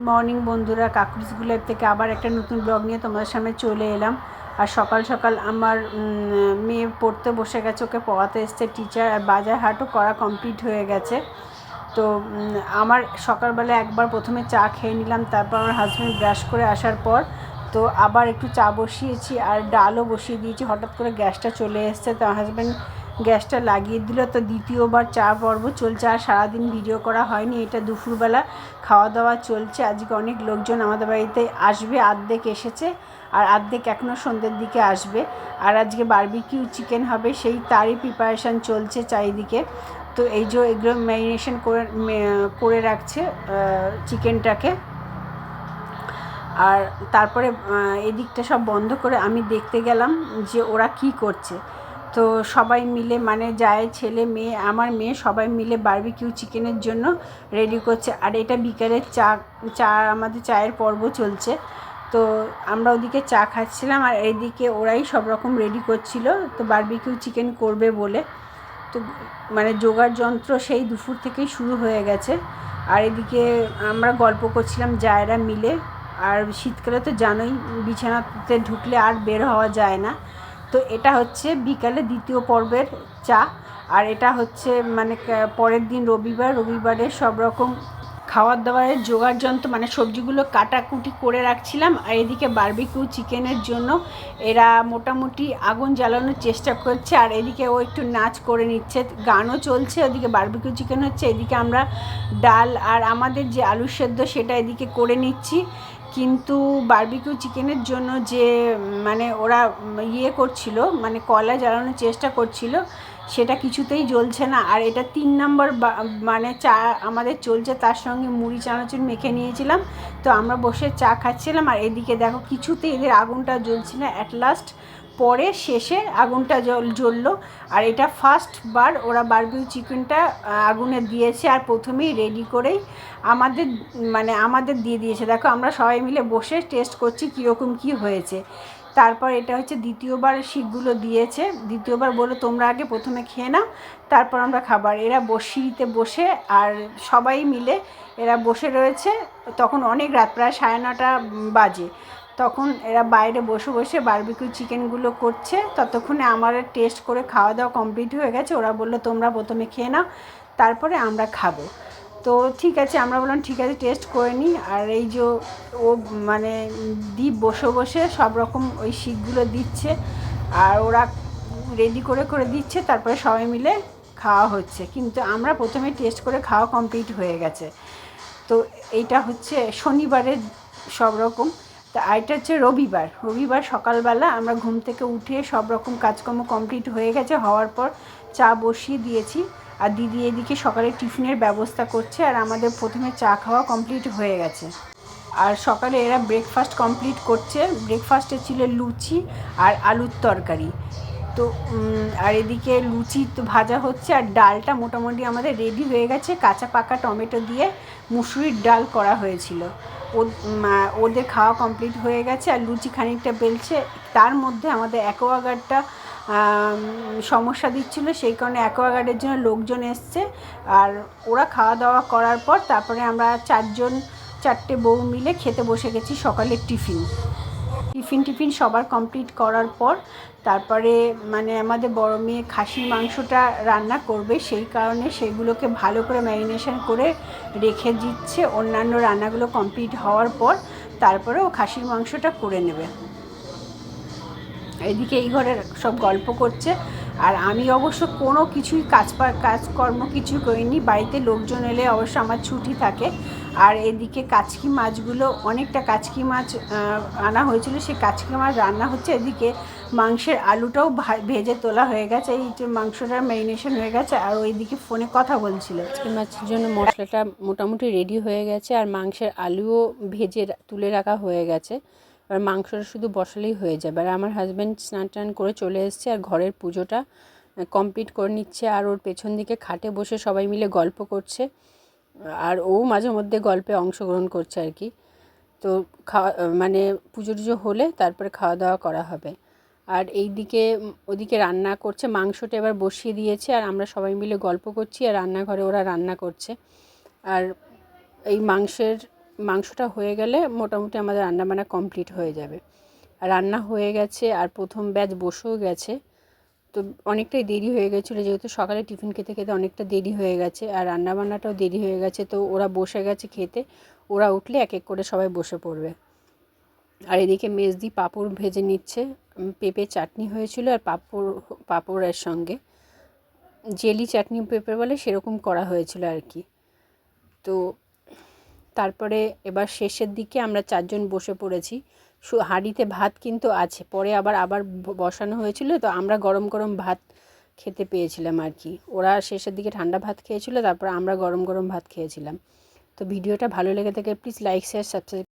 Morning বন্ধুরা, কাকুরিস life থেকে আবার একটা নতুন ব্লগ নিয়ে তোমাদের সামনে চলে এলাম। আর সকাল সকাল আমার মেয়ে পড়তে বসে গেছে, ওকে পড়াতে এসছে টিচার, আর বাজার হাটও করা কমপ্লিট হয়ে গেছে। তো আমার সকালবেলা একবার প্রথমে চা খেয়ে নিলাম, তারপর আমার হাজব্যান্ড ব্রাশ করে আসার পর তো আবার একটু চা বসিয়েছি আর ডালও বসিয়ে দিয়েছি। হঠাৎ করে গ্যাসটা চলে এসছে, তো হাজব্যান্ড গ্যাসটা লাগিয়ে দিল। তো দ্বিতীয়বার চা পর্ব চলছে, আর সারাদিন ভিডিও করা হয়নি। এটা দুপুরবেলা খাওয়া দাওয়া চলছে। আজকে অনেক লোকজন আমাদের বাড়িতে আসবে, অর্ধেক এসেছে আর অর্ধেক এখনও সন্ধ্যের দিকে আসবে। আর আজকে বারবিকিউ চিকেন হবে, সেই তারই প্রিপারেশান চলছে চারিদিকে। তো এই যে এগুলো ম্যারিনেশন করে রাখছে চিকেনটাকে। আর তারপরে এদিকটা সব বন্ধ করে আমি দেখতে গেলাম যে ওরা কি করছে। তো সবাই মিলে, মানে যায় ছেলে মেয়ে, আমার মেয়ে, সবাই মিলে বারবিকিউ চিকেনের জন্য রেডি করছে। আর এটা বিকেলের চা আমাদের চায়ের পর্ব চলছে। তো আমরা ওদিকে চা খাচ্ছিলাম আর এইদিকে ওরাই সব রকম রেডি করছিল, তো বারবিকিউ চিকেন করবে বলে। তো মানে জোগাড় যন্ত্র সেই দুপুর থেকেই শুরু হয়ে গেছে। আর এদিকে আমরা গল্প করছিলাম জায়রা মিলে। আর শীতকালে তো জানোই, বিছানাতে ঢুকলে আর বের হওয়া যায় না। তো এটা হচ্ছে বিকালে দ্বিতীয় পর্বের চা। আর এটা হচ্ছে মানে পরের দিন রবিবারে সব রকম খাবার দাবারের জোগাড় যন্ত্র, মানে সবজিগুলো কাটাকুটি করে রাখছিলাম। আর এদিকে বারবিকিউ চিকেনের জন্য এরা মোটামুটি আগুন জ্বালানোর চেষ্টা করছে। আর এদিকে ও একটু নাচ করে নিচ্ছে, গানও চলছে, ওদিকে বারবিকিউ চিকেন হচ্ছে, এদিকে আমরা ডাল আর আমাদের যে আলু সেদ্ধ সেটা এদিকে করে নিচ্ছি। কিন্তু বারবিকিউ চিকেনের জন্য যে মানে ওরা করছিল, মানে কয়লা জ্বালানোর চেষ্টা করছিল, সেটা কিছুতেই জ্বলছে না। আর এটা 3 নম্বর মানে চা আমাদের চলছে, তার সঙ্গে মুড়ি চানাচুর মেখে নিয়েছিলাম। তো আমরা বসে চা খাচ্ছিলাম আর এদিকে দেখো কিছুতেই এদের আগুনটা জ্বলছে না। অ্যাট লাস্ট পরে শেষে আগুনটা জ্বললো। আর এটা ফার্স্টবার ওরা বারবিকিউ চিকেনটা আগুনে দিয়েছে, আর প্রথমেই রেডি করেই আমাদের দিয়ে দিয়েছে। দেখো আমরা সবাই মিলে বসে টেস্ট করছি কীরকম কী হয়েছে। তারপর এটা হচ্ছে দ্বিতীয়বার শিকগুলো দিয়েছে, দ্বিতীয়বার বলে তোমরা আগে প্রথমে খেয়ে নাও, তারপর আমরা খাবার। এরা বসিতে বসে আর সবাই মিলে এরা বসে রয়েছে। তখন অনেক রাত, প্রায় 9:30 বাজে। তখন এরা বাইরে বসে বসে বারবিকিউ চিকেনগুলো করছে। ততক্ষণে আমার টেস্ট করে খাওয়া দাওয়া কমপ্লিট হয়ে গেছে। ওরা বললো তোমরা প্রথমে খেয়ে নাও, তারপরে আমরা খাবো। তো ঠিক আছে, আমরা বললাম ঠিক আছে, টেস্ট করে নিই। আর এই যে ও মানে দীপ বসে বসে সব রকম ওই শিকগুলো দিচ্ছে, আর ওরা রেডি করে করে দিচ্ছে, তারপরে সবাই মিলে খাওয়া হচ্ছে। কিন্তু আমরা প্রথমে টেস্ট করে খাওয়া কমপ্লিট হয়ে গেছে। তো এইটা হচ্ছে শনিবারের সব রকম। তা এটা হচ্ছে রবিবার সকালবেলা আমরা ঘুম থেকে উঠে সব রকম কাজকর্ম কমপ্লিট হয়ে গেছে। হওয়ার পর চা বসিয়ে দিয়েছি, আর দিদি এদিকে সকালে টিফিনের ব্যবস্থা করছে, আর আমাদের প্রথমে চা খাওয়া কমপ্লিট হয়ে গেছে। আর সকালে এরা ব্রেকফাস্ট কমপ্লিট করছে। ব্রেকফাস্টে ছিল লুচি আর আলুর তরকারি। তো আর এদিকে লুচি তো ভাজা হচ্ছে, আর ডালটা মোটামুটি আমাদের রেডি হয়ে গেছে। কাঁচা পাকা টমেটো দিয়ে মুসুরির ডাল করা হয়েছিল। ওদের খাওয়া কমপ্লিট হয়ে গেছে, আর লুচি খানিকটা বেলছে। তার মধ্যে আমাদের অ্যাকোয়াগার্ডটা সমস্যা দিচ্ছিল, সেই কারণে অ্যাকোয়াগার্ডের জন্য লোকজন এসছে। আর ওরা খাওয়া দাওয়া করার পর তারপরে আমরা 4টে বউ মিলে খেতে বসে গেছি সকালের টিফিন সবার কমপ্লিট করার পর তারপরে মানে আমাদের বড় মেয়ে খাসির মাংসটা রান্না করবে, সেই কারণে সেগুলোকে ভালো করে ম্যারিনেশন করে রেখে দিচ্ছে। অন্যান্য রান্নাগুলো কমপ্লিট হওয়ার পর তারপরে ও খাসির মাংসটা করে নেবে। এদিকে এই ঘরে সব গল্প করছে, আর আমি অবশ্য কোনো কিছুই কাজকর্ম কিছু করিনি। বাড়িতে লোকজন এলে অবশ্য আমার ছুটি থাকে। আর এদিকে কাচকি মাছগুলো, অনেকটা কাচকি মাছ আনা হয়েছিল, সেই কাচকি মাছ রান্না হচ্ছে। এদিকে মাংসের আলুটাও ভেজে তোলা হয়ে গেছে, এই যে মাংসটা ম্যারিনেশন হয়ে গেছে। আর ওইদিকে ফোনে কথা বলছিল। কাচকি মাছের জন্য মশলাটা মোটামুটি রেডি হয়ে গেছে, আর মাংসের আলুও ভেজে তুলে রাখা হয়ে গেছে। আর মাংসটা শুধু বসালেই হয়ে যাবে। আর আমার হাজব্যান্ড স্নান টান করে চলে এসছে, আর ঘরের পুজোটা কমপ্লিট করে নিচ্ছে। আর ওর পেছন দিকে খাটে বসে সবাই মিলে গল্প করছে, আর ও মাঝে মধ্যে গল্পে অংশগ্রহণ করছে আর কি। তো মানে পুজো টুজো হলে তারপরে খাওয়া দাওয়া করা হবে। আর ওদিকে রান্না করছে, মাংসটা এবার বসিয়ে দিয়েছে, আর আমরা সবাই মিলে গল্প করছি, আর রান্নাঘরে ওরা রান্না করছে। আর এই মাংসটা হয়ে গেলে মোটামুটি আমাদের রান্নাবান্না কমপ্লিট হয়ে যাবে। আর রান্না হয়ে গেছে আর প্রথম ব্যাচ বসেও গেছে। তো অনেকটাই দেরি হয়ে গেছিলো, যেহেতু সকালে টিফিন খেতে খেতে অনেকটা দেরি হয়ে গেছে, আর রান্নাবান্নাটাও দেরি হয়ে গেছে। তো ওরা বসে গেছে খেতে, ওরা উঠলে এক এক করে সবাই বসে পড়বে। আর এদিকে মেজদি পাঁপড় ভেজে নিচ্ছে। পেঁপে চাটনি হয়েছিল আর পাঁপড়ের সঙ্গে জেলি চাটনি পেঁপে বলে সেরকম করা হয়েছিল আর কি। তো তারপরে এবার শেষের দিকে আমরা 4 জন বসে পড়েছি। হাঁড়িতে ভাত কিন্তু আছে, পরে আবার বসানো হয়েছিল। তো আমরা গরম গরম ভাত খেতে পেয়েছিলাম আর কি। ওরা শেষের দিকে ঠান্ডা ভাত খেয়েছিল, তারপর আমরা গরম গরম ভাত খেয়েছিলাম। তো ভিডিওটা ভালো লেগে থাকে প্লিজ লাইক শেয়ার সাবস্ক্রাইব।